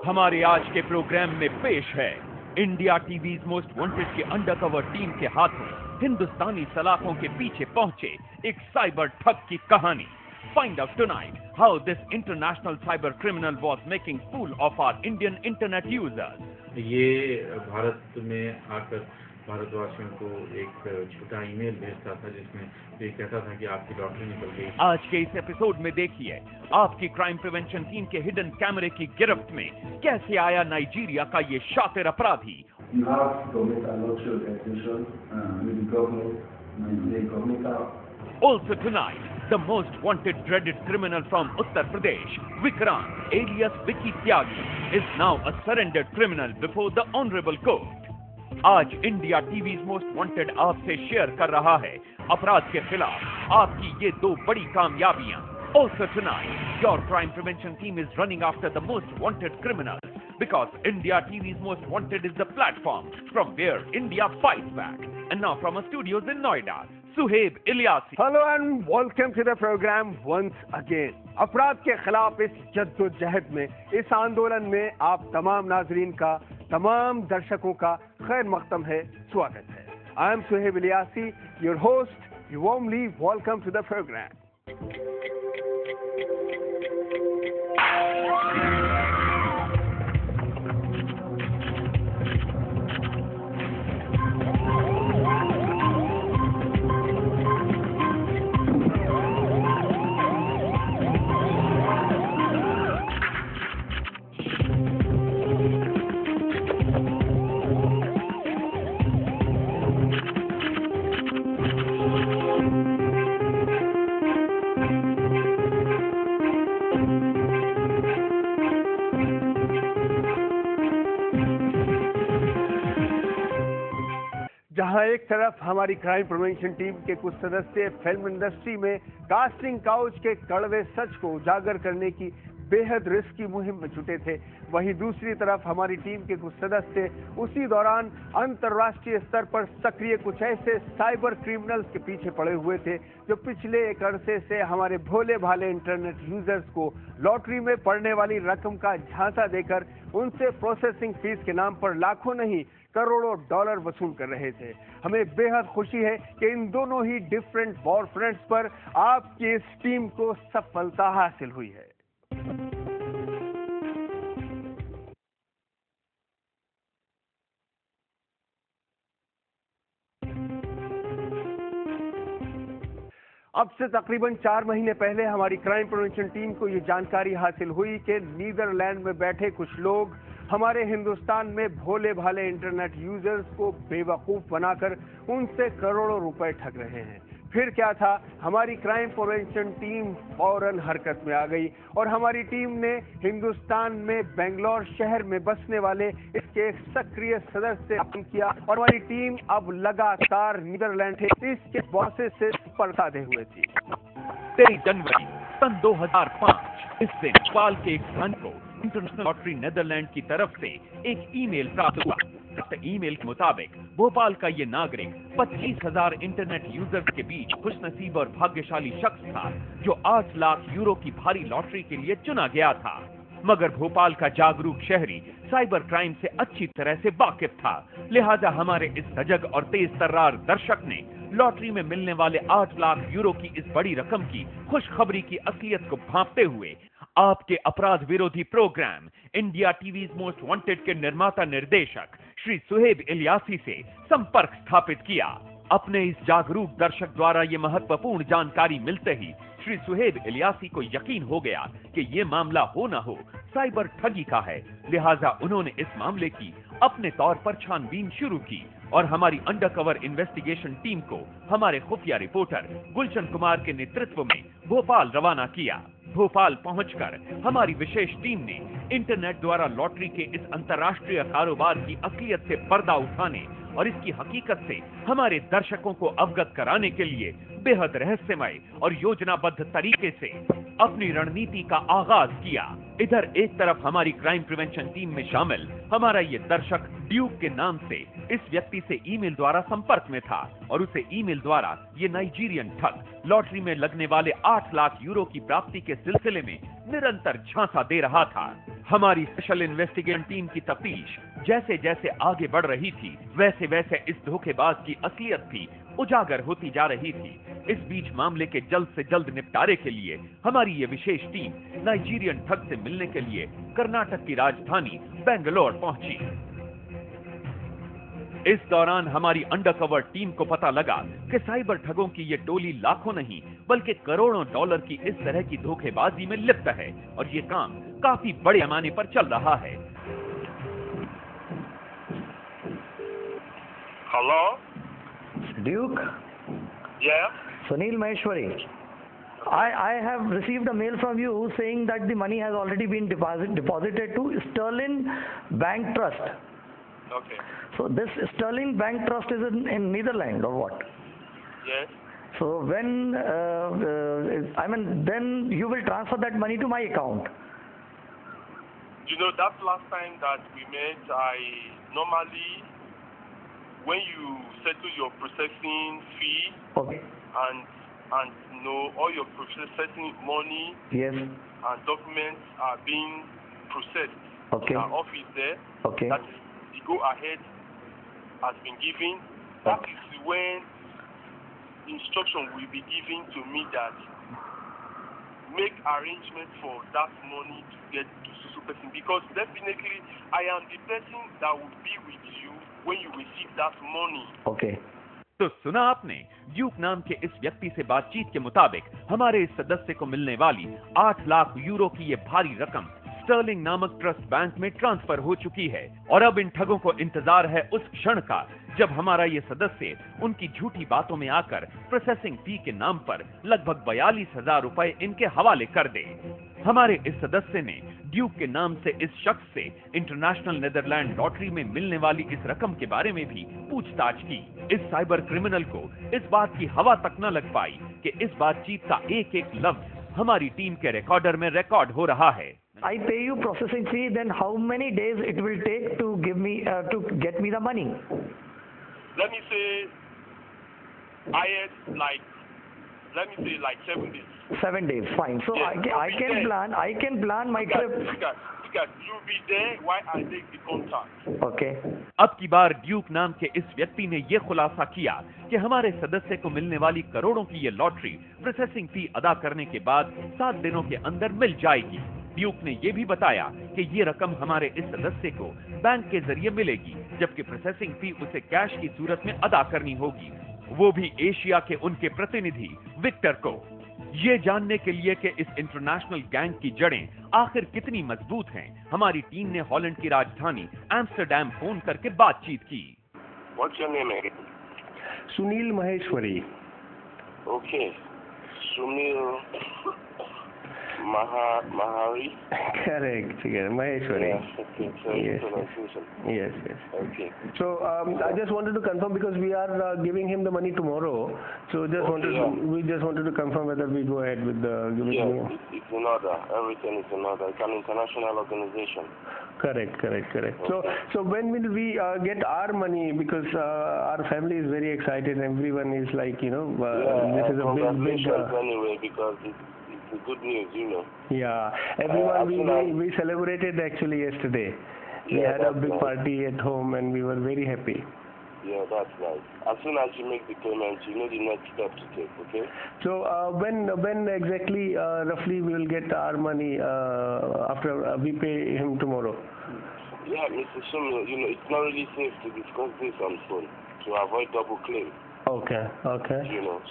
हमारे आज के प्रोग्राम में पेश है इंडिया टीवीज मोस्ट वांटेड के अंडरकवर टीम के हाथों हिंदुस्तानी सलाखों के पीछे पहुंचे एक साइबर ठग की कहानी। Find out tonight how this international cyber criminal was making fool of our Indian internet users. ये भारत में आकर भारतवासियों को एक छोटा ईमेल भेजता था जिसमें ये कहता था कि आपकी लॉटरी निकल गई। आज के इस एपिसोड में देखिए आपकी क्राइम प्रिवेंशन टीम के हिडन कैमरे की गिरफ्त में कैसे आया नाइजीरिया का ये शातिर अपराधी। You have to commit a lottery organization with the government. Also tonight, the most wanted dreaded criminal from Uttar Pradesh, Vikrant alias Vicky Tyagi, is now a surrendered criminal before the honorable court. आज India TV's most wanted आपसे share कर रहा है अपराध के खिलाफ आपकी ये दो बड़ी कामयाबियां। Also tonight, your crime prevention team is running after the most wanted criminals because India TV's most wanted is the platform from where India fights back. And now from our studios in Noida, Suhaib Ilyasi. Hello and welcome to the program once again. अपराध के खिलाफ इस जद्दोजहद में, इस आंदोलन में आप तमाम नाजरीन का, तमाम दर्शकों का खैर मकदम है, स्वागत है। I am Suhaib Ilyasi, your host. You warmly welcome to the program. जहां एक तरफ हमारी क्राइम प्रिवेंशन टीम के कुछ सदस्य फिल्म इंडस्ट्री में कास्टिंग काउच के कड़वे सच को उजागर करने की बेहद रिस्की मुहिम में जुटे थे, वहीं दूसरी तरफ हमारी टीम के कुछ सदस्य उसी दौरान अंतर्राष्ट्रीय स्तर पर सक्रिय कुछ ऐसे साइबर क्रिमिनल्स के पीछे पड़े हुए थे जो पिछले एक अरसे से हमारे भोले भाले इंटरनेट यूजर्स को लॉटरी में पड़ने वाली रकम का झांसा देकर उनसे प्रोसेसिंग फीस के नाम पर लाखों नहीं करोड़ों डॉलर वसूल कर रहे थे। हमें बेहद खुशी है कि इन दोनों ही डिफरेंट वॉर फ्रंट्स पर आपकी इस टीम को सफलता हासिल हुई है। अब से तकरीबन 4 महीने पहले हमारी क्राइम प्रिवेंशन टीम को ये जानकारी हासिल हुई कि नीदरलैंड में बैठे कुछ लोग हमारे हिंदुस्तान में भोले भाले इंटरनेट यूजर्स को बेवकूफ बनाकर उनसे करोड़ों रुपए ठग रहे हैं। फिर क्या था, हमारी क्राइम प्रिवेंशन टीम फौरन हरकत में आ गई और हमारी टीम ने हिंदुस्तान में बेंगलोर शहर में बसने वाले इसके एक सक्रिय सदस्य से काम किया और हमारी टीम अब लगातार नीदरलैंड से इसके बॉसेस से संपर्क साधे हुए थी। 23 जनवरी सन 2005 इस दिन भोपाल के एक स्थान को इंटरनेशनल लॉटरी नीदरलैंड की तरफ से एक ईमेल प्राप्त हुआ। ईमेल के मुताबिक भोपाल का ये नागरिक 25,000 इंटरनेट यूजर्स के बीच खुशनसीब और भाग्यशाली शख्स था जो 8 लाख यूरो की भारी लॉटरी के लिए चुना गया था। मगर भोपाल का जागरूक शहरी साइबर क्राइम से अच्छी तरह से वाकिफ था, लिहाजा हमारे इस सजग और तेज तर्रार दर्शक ने लॉटरी में मिलने वाले 8 लाख यूरो की इस बड़ी रकम की खुशखबरी की असलियत को भांपते हुए आपके अपराध विरोधी programme India TV's most wanted के निर्माता निर्देशक श्री सुहेब इलियासी से संपर्क स्थापित किया। अपने इस जागरूक दर्शक द्वारा ये महत्वपूर्ण जानकारी मिलते ही श्री सुहेब इलियासी को यकीन हो गया कि ये मामला हो न हो साइबर ठगी का है, लिहाजा उन्होंने इस मामले की अपने तौर पर छानबीन शुरू की और हमारी अंडरकवर इन्वेस्टिगेशन टीम को हमारे खुफिया रिपोर्टर गुलशन कुमार के नेतृत्व में भोपाल रवाना किया। भोपाल पहुंचकर हमारी विशेष टीम ने इंटरनेट द्वारा लॉटरी के इस अंतर्राष्ट्रीय कारोबार की असलियत से पर्दा उठाने और इसकी हकीकत से हमारे दर्शकों को अवगत कराने के लिए बेहद रहस्यमय और योजनाबद्ध तरीके से अपनी रणनीति का आगाज किया। इधर एक तरफ हमारी क्राइम प्रिवेंशन टीम में शामिल हमारा ये दर्शक ड्यूक के नाम से इस व्यक्ति से ईमेल द्वारा संपर्क में था और उसे ईमेल द्वारा ये नाइजीरियन ठग लॉटरी में लगने वाले 8 लाख यूरो की प्राप्ति के सिलसिले में निरंतर झांसा दे रहा था। हमारी स्पेशल इन्वेस्टिगेशन टीम की तफ्तीश जैसे जैसे आगे बढ़ रही थी, वैसे वैसे इस धोखेबाज की असलियत भी उजागर होती जा रही थी। इस बीच मामले के जल्द से जल्द निपटारे के लिए हमारी ये विशेष टीम नाइजीरियन ठग से मिलने के लिए कर्नाटक की राजधानी बेंगलोर पहुंची। इस दौरान हमारी अंडरकवर टीम को पता लगा कि साइबर ठगों की ये टोली लाखों नहीं बल्कि करोड़ों डॉलर की इस तरह की धोखेबाजी में लिप्त है और ये काम काफी बड़े पैमाने पर चल रहा है। Hello? Duke, Yeah? Sunil Maheshwari. I have received a mail from you saying that the money has already been deposited to Sterling Bank Trust. Okay. So this Sterling Bank Trust is in Netherlands or what? Yes? So when, then you will transfer that money to my account. You know, that last time that we met, I normally, when you settle your processing fee Okay. and you know, all your processing money Yes. and documents are being processed Okay. in our office there, Okay. that is the go ahead has been given. That is when instruction will be given to me that make arrangements for that money to get to Susu person, because definitely I am the person that will be with you when you receive that money. Okay. तो सुना आपने, Duke नाम के इस व्यक्ति से बातचीत के मुताबिक हमारे इस सदस्य को मिलने वाली 8 लाख यूरो की ये भारी रकम स्टर्लिंग नामक ट्रस्ट बैंक में ट्रांसफर हो चुकी है और अब इन ठगों को इंतजार है उस क्षण का जब हमारा ये सदस्य उनकी झूठी बातों में आकर प्रोसेसिंग फी के नाम पर लगभग 42,000 रुपए इनके हवाले कर दे। हमारे इस सदस्य ने ड्यूक के नाम से इस शख्स से इंटरनेशनल नेदरलैंड लॉटरी में मिलने वाली इस रकम के बारे में भी पूछताछ की। इस साइबर क्रिमिनल को इस बात की हवा तक न लग पाई कि इस बातचीत का एक एक लफ्ज हमारी टीम के रिकॉर्डर में रिकॉर्ड हो रहा है। I pay you processing fee, then how many days it will take to give me to get me the money? Let me say, let me say like 7 days. 7 days, fine. So Yes, I can plan my trip. Because you'll be there while I take the contact. Okay. अब की बार Duke नाम के इस व्यक्ति ने यह खुलासा किया कि हमारे सदस्य को मिलने वाली करोड़ों की ये लॉटरी प्रोसेसिंग फी अदा करने के बाद 7 दिनों के अंदर मिल जाएगी। ड्यूक ने यह भी बताया कि ये रकम हमारे इस सदस्य को बैंक के जरिए मिलेगी, जबकि प्रोसेसिंग फी उसे कैश की सूरत में अदा करनी होगी, वो भी एशिया के उनके प्रतिनिधि विक्टर को। ये जानने के लिए कि इस इंटरनेशनल गैंग की जड़ें आखिर कितनी मजबूत हैं, हमारी टीम ने हॉलैंड की राजधानी एम्स्टरडैम फोन करके बातचीत की। What's your name again? Sunil Maheshwari. Okay. Sunil Mahari? Correct, Maheshwari. Yeah, okay, so Yes. pronunciation. Yes, yes. Okay. So I just wanted to confirm because we are giving him the money tomorrow. So we just wanted to confirm whether we go ahead with the giving Yeah, him. it's in order. Everything is in order. It's an international organization. Correct. Okay. So when will we get our money? Because our family is very excited. Everyone is like, this is a big. Congratulations anyway, because it's good news, you know. Yeah, everyone. We celebrated actually yesterday. We Yeah, had a that's big nice. party at home and we were very happy. Yeah, that's nice. As soon as you make the payment, you know the next step to take, okay? So when exactly roughly we will get our money after we pay him tomorrow? Yeah, Mr. Sumi, it's not really safe to discuss this on phone to avoid double claim. Okay.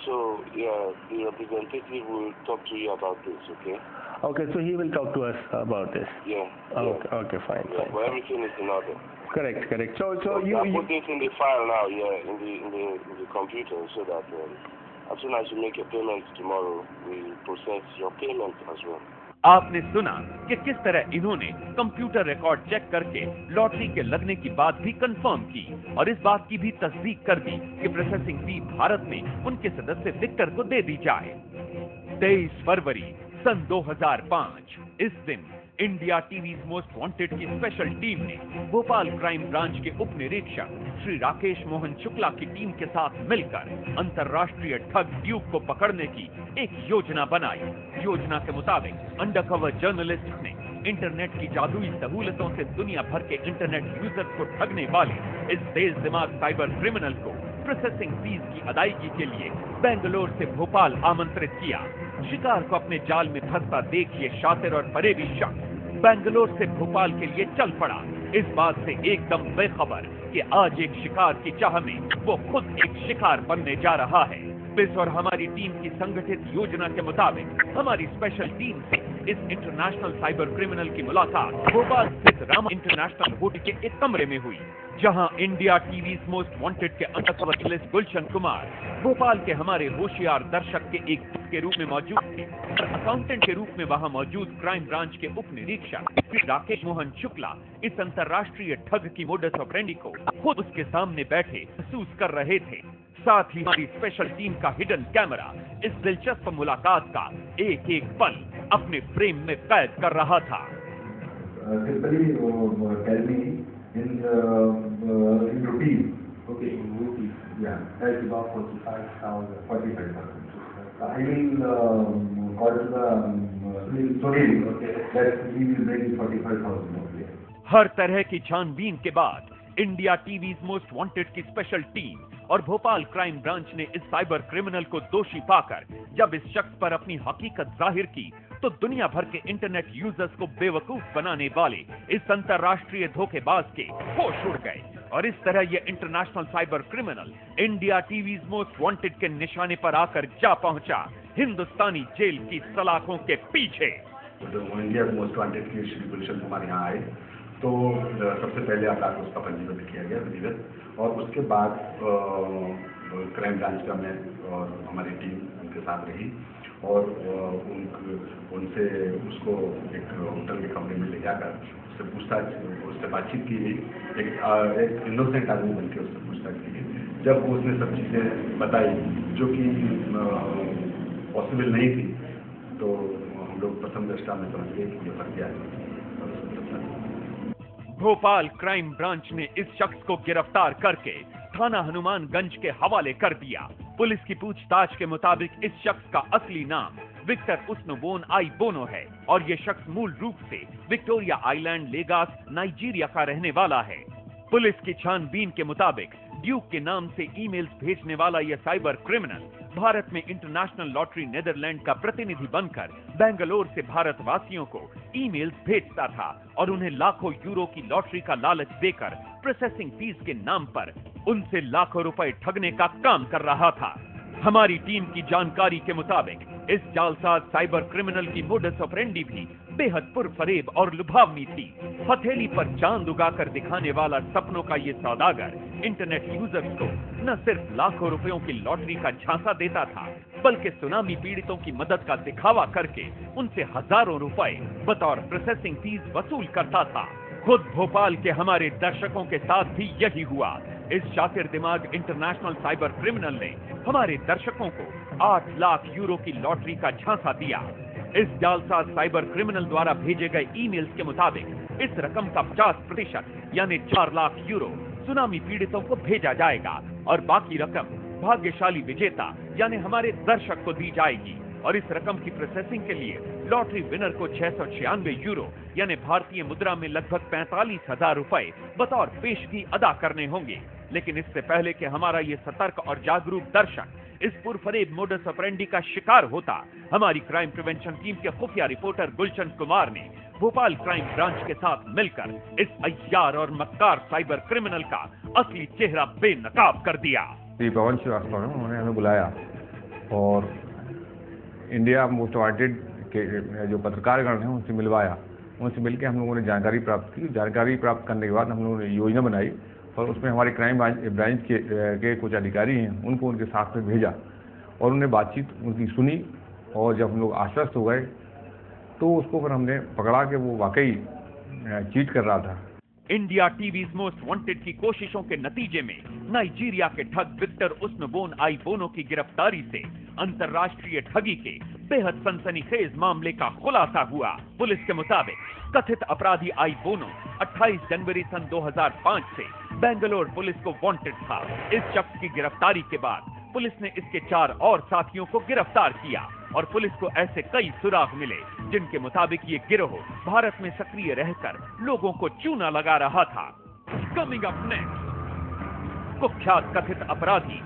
So yeah, the representative will talk to you about this, okay? Okay, so he will talk to us about this. Yeah. Okay, fine. Yeah, but everything is in order. Correct. So Okay, you I'll put this in the file now, in the computer, so that as soon as you make your payment tomorrow, we process your payment as well. आपने सुना कि किस तरह इन्होंने computer record check करके lottery के लगने की बात भी कंफर्म की और इस बात की भी तस्दीक कर दी कि प्रोसेसिंग फी भारत में उनके सदस्य विक्टर को दे दी जाए। 23 फरवरी सन 2005 इस दिन इंडिया टीवी मोस्ट वांटेड की स्पेशल टीम ने भोपाल क्राइम ब्रांच के उप निरीक्षक श्री राकेश मोहन शुक्ला की टीम के साथ मिलकर अंतर्राष्ट्रीय ठग ड्यूक को पकड़ने की एक योजना बनाई। योजना के मुताबिक अंडरकवर जर्नलिस्ट ने इंटरनेट की जादुई सहूलतों से दुनिया भर के इंटरनेट यूजर्स को ठगने वाले इस तेज दिमाग साइबर क्रिमिनल को प्रोसेसिंग फीस की अदायगी के लिए बेंगलोर से भोपाल आमंत्रित किया। शिकार को अपने जाल में फंसता देख ये शातिर और फरेबी शख्स बेंगलोर से भोपाल के लिए चल पड़ा, इस बात से एकदम बेखबर कि आज एक शिकार की चाह में वो खुद एक शिकार बनने जा रहा है। पुलिस और हमारी टीम की संगठित योजना के मुताबिक हमारी स्पेशल टीम से इस इंटरनेशनल साइबर क्रिमिनल की मुलाकात भोपाल स्थित रामा इंटरनेशनल होटल के एक कमरे में हुई, जहां इंडिया टीवीज मोस्ट वांटेड के अंडरकवर गुलशन कुमार भोपाल के हमारे होशियार दर्शक के एक के रूप में मौजूद थे और अकाउंटेंट के रूप में वहां मौजूद क्राइम ब्रांच के उप निरीक्षक राकेश मोहन शुक्ला इस अंतर्राष्ट्रीय ठग की मोडस ऑपरेंडी को खुद उसके सामने बैठे महसूस कर रहे थे। साथ ही हमारी स्पेशल टीम का हिडन कैमरा इस दिलचस्प मुलाकात का एक एक पल अपने फ्रेम में कैद कर रहा था। That's about 45,000. I will call to the Sohail, okay, that he will bring 45,000. Okay. हर तरह की छानबीन के बाद इंडिया टीवीज मोस्ट वांटेड की स्पेशल टीम और भोपाल क्राइम ब्रांच ने इस साइबर क्रिमिनल को दोषी पाकर जब इस शख्स पर अपनी हकीकत जाहिर की तो दुनिया भर के इंटरनेट यूजर्स को बेवकूफ बनाने वाले इस अंतर्राष्ट्रीय धोखेबाज के होश उड़ गए और इस तरह ये international cyber criminal India TV's most wanted के निशाने पर आकर जा पहुंचा हिंदुस्तानी जेल की सलाखों के पीछे। इंडिया मोस्ट वांटेड की श्री गुलशन कुमार यहाँ आए तो सबसे पहले अपराध उसका पंजीबद्ध किया गया विधिवत और उसके बाद क्राइम ब्रांच का मैं और हमारी टीम उनके साथ रही और उनसे उसको एक होटल के कमरे में ले जाकर उससे पूछताछ उससे बातचीत की गई। एक इनोसेंट आदमी बन के उससे पूछताछ की गई। जब उसने सब चीज़ें बताई जो कि पॉसिबल नहीं थी तो हम लोग प्रथम दृष्टा में समझ गए कि ये फर्क है। भोपाल क्राइम ब्रांच ने इस शख्स को गिरफ्तार करके थाना हनुमानगंज के हवाले कर दिया। पुलिस की पूछताछ के मुताबिक इस शख्स का असली नाम विक्टर उस्नोबोन आई बोनो है और ये शख्स मूल रूप से विक्टोरिया आइलैंड लेगास नाइजीरिया का रहने वाला है। पुलिस की छानबीन के मुताबिक ड्यूक के नाम से ईमेल्स भेजने वाला यह साइबर क्रिमिनल भारत में इंटरनेशनल लॉटरी नेदरलैंड का प्रतिनिधि बनकर बेंगलोर से भारतवासियों को ईमेल्स भेजता था और उन्हें लाखों यूरो की लॉटरी का लालच देकर प्रोसेसिंग फीस के नाम पर उनसे लाखों रुपए ठगने का काम कर रहा था। हमारी टीम की जानकारी के मुताबिक इस जालसाज साइबर क्रिमिनल की मोडस ऑपरेंडी भी बेहद पुरफरेब और लुभावनी थी। हथेली पर चांद उगाकर दिखाने वाला सपनों का ये सौदागर इंटरनेट यूजर्स को न सिर्फ लाखों रुपयों की लॉटरी का झांसा देता था बल्कि सुनामी पीड़ितों की मदद का दिखावा करके उनसे हजारों रुपए बतौर प्रोसेसिंग फीस वसूल करता था। खुद भोपाल के हमारे दर्शकों के साथ भी यही हुआ। इस शातिर दिमाग इंटरनेशनल साइबर क्रिमिनल ने हमारे दर्शकों को 8 लाख यूरो की लॉटरी का झांसा दिया। इस जालसाज साइबर क्रिमिनल द्वारा भेजे गए ईमेल्स के मुताबिक इस रकम का 50% यानी 4 लाख यूरो सुनामी पीड़ितों को भेजा जाएगा और बाकी रकम भाग्यशाली विजेता यानी हमारे दर्शक को दी जाएगी और इस रकम की प्रोसेसिंग के लिए लॉटरी विनर को 696 यूरो यानी भारतीय मुद्रा में लगभग 45,000 रुपए बतौर पेशगी अदा करने होंगे। लेकिन इससे पहले कि हमारा ये सतर्क और जागरूक दर्शक इस पुरफरेब मोडस ऑपरेंडी का शिकार होता, हमारी क्राइम प्रिवेंशन टीम के खुफिया रिपोर्टर गुलशन कुमार ने भोपाल क्राइम ब्रांच के साथ मिलकर इस अय्यार और मक्कार साइबर क्रिमिनल का असली चेहरा बेनकाब कर दिया। श्री पवन श्रीवास्तव ने उन्होंने हमें बुलाया और इंडिया मोस्ट वांटेड के जो पत्रकारगण हैं उनसे मिलवाया। उनसे मिलकर हम लोगों ने जानकारी प्राप्त की। जानकारी प्राप्त करने के बाद हम लोगों ने योजना बनाई और उसमें हमारे क्राइम ब्रांच के कुछ अधिकारी हैं उनको उनके साथ में भेजा और उन्हें बातचीत उनकी सुनी और जब हम लोग आश्वस्त हो गए तो उसको फिर हमने पकड़ा कि वो वाकई चीट कर रहा था। इंडिया टीवीज मोस्ट वांटेड की कोशिशों के नतीजे में नाइजीरिया के ठग विक्टर उस्नोबोन आई बोनो की गिरफ्तारी से अंतर्राष्ट्रीय ठगी के बेहद सनसनीखेज मामले का खुलासा हुआ। पुलिस के मुताबिक कथित अपराधी आई बोनो 28 जनवरी सन 2005 से बेंगलोर पुलिस को वांटेड था। इस शख्स की गिरफ्तारी के बाद पुलिस ने इसके 4 और साथियों को गिरफ्तार किया। और पुलिस को ऐसे कई सुराग मिले जिनके मुताबिक ये गिरोह भारत में सक्रिय रहकर लोगों को चूना लगा रहा था। कमिंग अप नेक्स्ट, कुख्यात कथित अपराधी